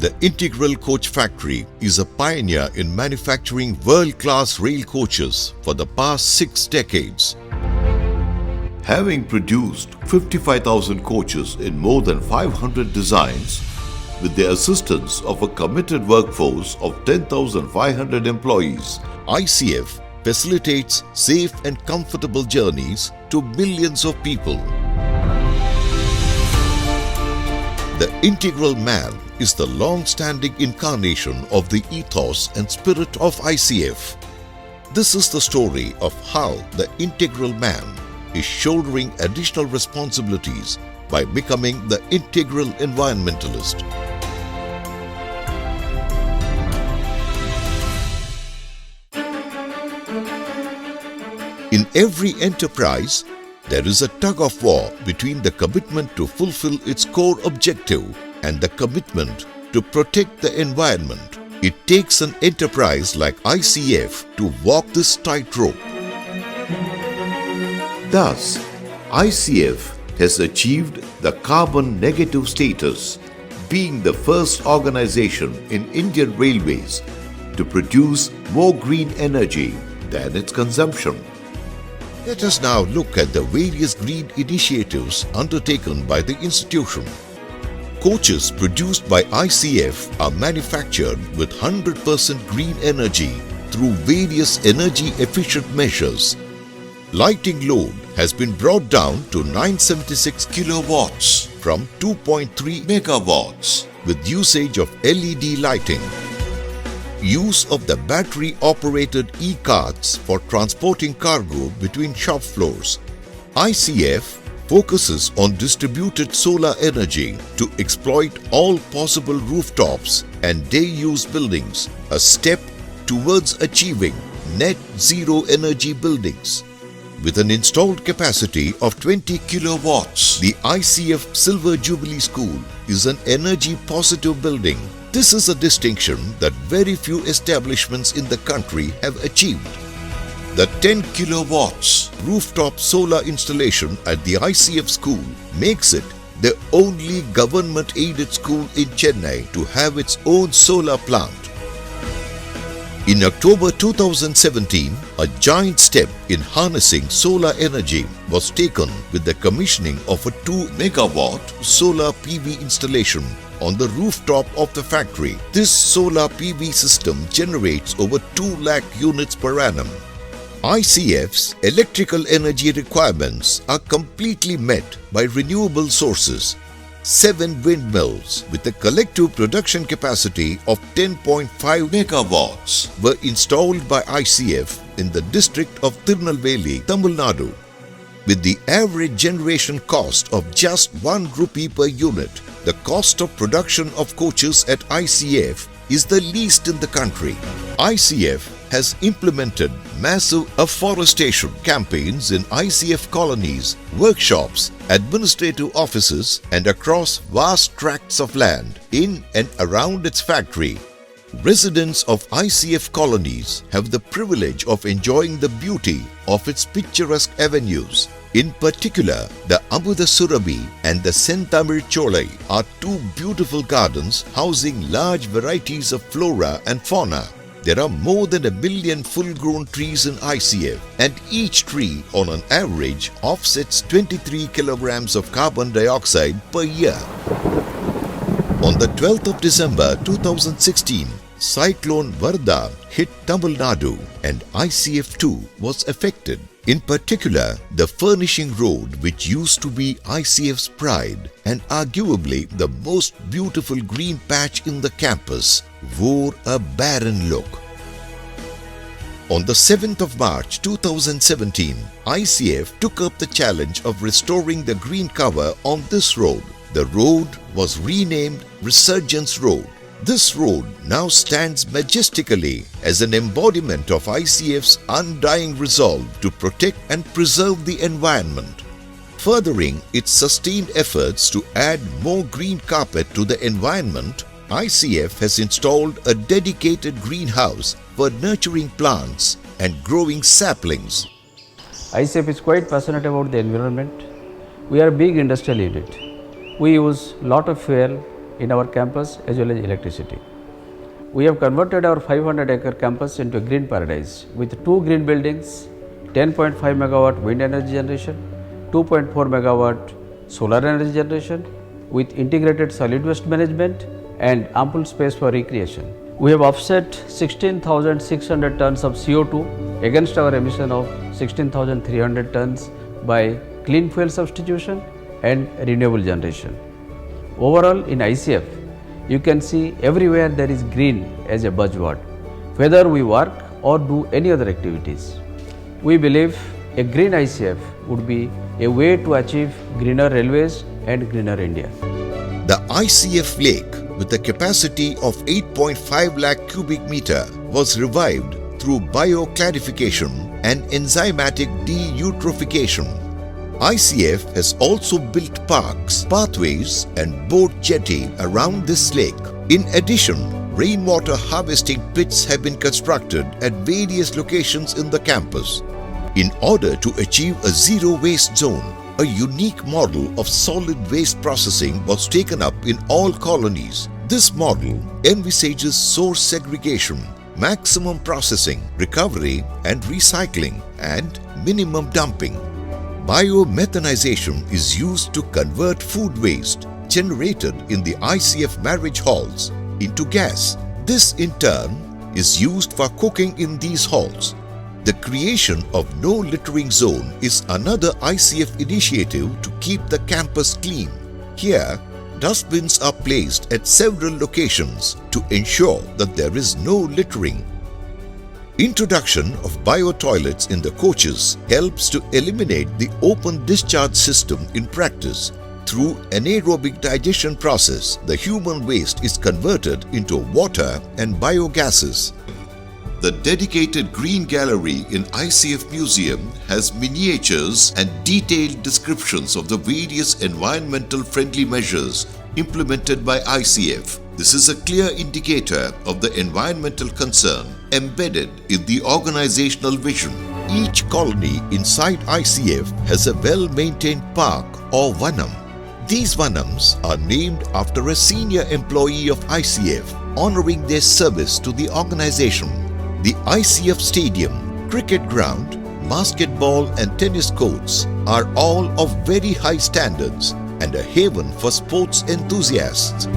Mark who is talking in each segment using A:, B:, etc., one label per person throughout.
A: The Integral Coach Factory is a pioneer in manufacturing world-class rail coaches for the past 6 decades. Having produced 55,000 coaches in more than 500 designs, with the assistance of a committed workforce of 10,500 employees, ICF facilitates safe and comfortable journeys to millions of people. The Integral Man is the long-standing incarnation of the ethos and spirit of ICF. This is the story of how the Integral Man is shouldering additional responsibilities by becoming the integral environmentalist. In every enterprise, there is a tug-of-war between the commitment to fulfill its core objective and the commitment to protect the environment. It takes an enterprise like ICF to walk this tightrope. Thus, ICF has achieved the carbon negative status, being the first organization in Indian Railways to produce more green energy than its consumption. Let us now look at the various green initiatives undertaken by the institution. Coaches produced by ICF are manufactured with 100% green energy through various energy-efficient measures. Lighting load has been brought down to 976 kilowatts from 2.3 megawatts with usage of LED lighting. Use of the battery-operated e-carts for transporting cargo between shop floors. ICF focuses on distributed solar energy to exploit all possible rooftops and day-use buildings, a step towards achieving net zero energy buildings. With an installed capacity of 20 kilowatts, the ICF Silver Jubilee School is an energy-positive building. This is a distinction that very few establishments in the country have achieved. The 10 kilowatts rooftop solar installation at the ICF school makes it the only government-aided school in Chennai to have its own solar plant. In October 2017, a giant step in harnessing solar energy was taken with the commissioning of a 2-megawatt solar PV installation on the rooftop of the factory. This solar PV system generates over 2 lakh units per annum. ICF's electrical energy requirements are completely met by renewable sources. 7 windmills with a collective production capacity of 10.5 megawatts were installed by ICF in the district of Tirunelveli, Tamil Nadu. With the average generation cost of just 1 rupee per unit, the cost of production of coaches at ICF is the least in the country. ICF has implemented massive afforestation campaigns in ICF colonies, workshops, administrative offices, and across vast tracts of land in and around its factory. Residents of ICF colonies have the privilege of enjoying the beauty of its picturesque avenues. In particular, the Ambuda Surabhi and the Sentamil Cholai are 2 beautiful gardens housing large varieties of flora and fauna. There are more than 1 million full-grown trees in ICF, and each tree on an average offsets 23 kilograms of carbon dioxide per year. On the 12th of December 2016, Cyclone Varda hit Tamil Nadu and ICF too was affected. In particular, the Furnishing Road, which used to be ICF's pride and arguably the most beautiful green patch in the campus, wore a barren look. On the 7th of March 2017, ICF took up the challenge of restoring the green cover on this road. The road was renamed Resurgence Road. This road now stands majestically as an embodiment of ICF's undying resolve to protect and preserve the environment. Furthering its sustained efforts to add more green carpet to the environment, ICF has installed a dedicated greenhouse for nurturing plants and growing saplings.
B: ICF is quite passionate about the environment. We are a big industrial unit. We use lot of fuel in our campus as well as electricity. We have converted our 500-acre campus into a green paradise with 2 green buildings, 10.5 megawatt wind energy generation, 2.4 megawatt solar energy generation with integrated solid waste management and ample space for recreation. We have offset 16,600 tons of CO2 against our emission of 16,300 tons by clean fuel substitution and renewable generation. Overall, in ICF, you can see everywhere there is green as a buzzword, whether we work or do any other activities. We believe a green ICF would be a way to achieve greener railways and greener India.
A: The ICF lake, with a capacity of 8.5 lakh cubic meter, was revived through bioclarification and enzymatic deeutrophication. ICF has also built parks, pathways and boat jetty around this lake. In addition, rainwater harvesting pits have been constructed at various locations in the campus. In order to achieve a zero waste zone, a unique model of solid waste processing was taken up in all colonies. This model envisages source segregation, maximum processing, recovery and recycling, and minimum dumping. Biomethanization is used to convert food waste generated in the ICF marriage halls into gas. This in turn is used for cooking in these halls. The creation of no littering zone is another ICF initiative to keep the campus clean. Here, dustbins are placed at several locations to ensure that there is no littering. Introduction of bio-toilets in the coaches helps to eliminate the open discharge system in practice. Through anaerobic digestion process, the human waste is converted into water and biogases. The dedicated Green Gallery in ICF Museum has miniatures and detailed descriptions of the various environmental friendly measures implemented by ICF. This is a clear indicator of the environmental concern embedded in the organizational vision. Each colony inside ICF has a well-maintained park or vanam. These vanams are named after a senior employee of ICF, honoring their service to the organization. The ICF Stadium, cricket ground, basketball and tennis courts are all of very high standards and a haven for sports enthusiasts.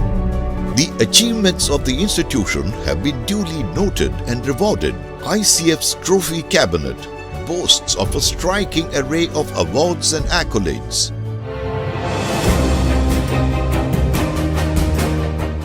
A: The achievements of the institution have been duly noted and rewarded. ICF's trophy cabinet boasts of a striking array of awards and accolades.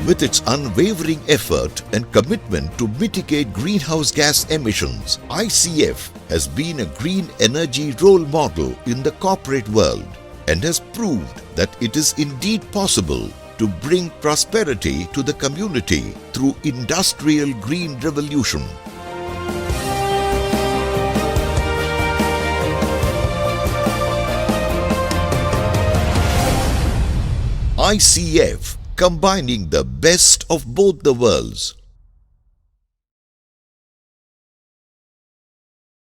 A: With its unwavering effort and commitment to mitigate greenhouse gas emissions, ICF has been a green energy role model in the corporate world and has proved that it is indeed possible to bring prosperity to the community through industrial green revolution. ICF, combining the best of both the worlds.